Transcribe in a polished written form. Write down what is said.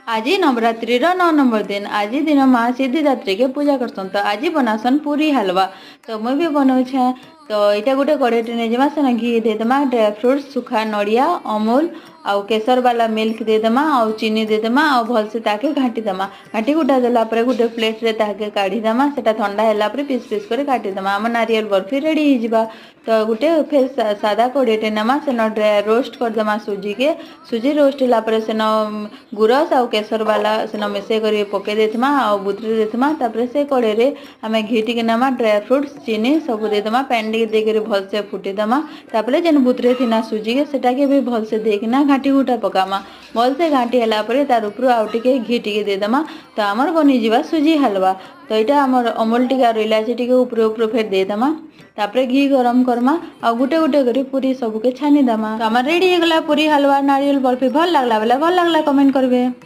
आज नवरात्रि 9 नंबर दिन आज दिन माँ सिद्धिदात्री के पूजा करसन तो आज बनासन पूरी हलवा। तो मुझे भी बनाऊे तो यहाँ गोटे कड़ेटे नहीं जमा सेना घी देदेमा ड्राई फ्रुट्स सुखा नड़िया अमूल आउ केसर वाला मिल्क देदेमा आउ चीनी देदेमा आउ भलसे ताके घाटीदेमा घाटी गुटा देला गोटे प्लेट रे ताके काढ़ीदेमा सेटा ठंडा हैला पीस पीस कर काटीदेमा आम नारियल बर्फी रेडी हो तो गोटे फिर सादा कड़ेटे नमा सेन ड्राई रोस्ट करदेमा सुजी के सुजी रोस्ट है सेन गुरस आउ केसर वाला सेन मिसे कर पकई देमा आउ बुतरी देमा से कड़े आम घी टी नमा ड्राई फ्रुट्स चीनी सब देदेमा पैन टी देकर भलसे फुटीदेमा जेन बुतरे थी सुजी के सेटा के भी भलसे देना घाटी गुटा पकामा भलसे घाटी है तार ऊपर आउ टे घी टी देदेमा तो आमर बनीजा सुजी हलवा। तो यहाँ आमर अमूल टी और इलायची टी ऊपर ऊपर फिर देदेमा तापरे घी गरम करमा आ गुटे गुटे करी पूरी सबके छानी देमा। तो आमर रेडी हो गला पूरी हलवा नारियल बर्फी भल लगला कमेंट करबे।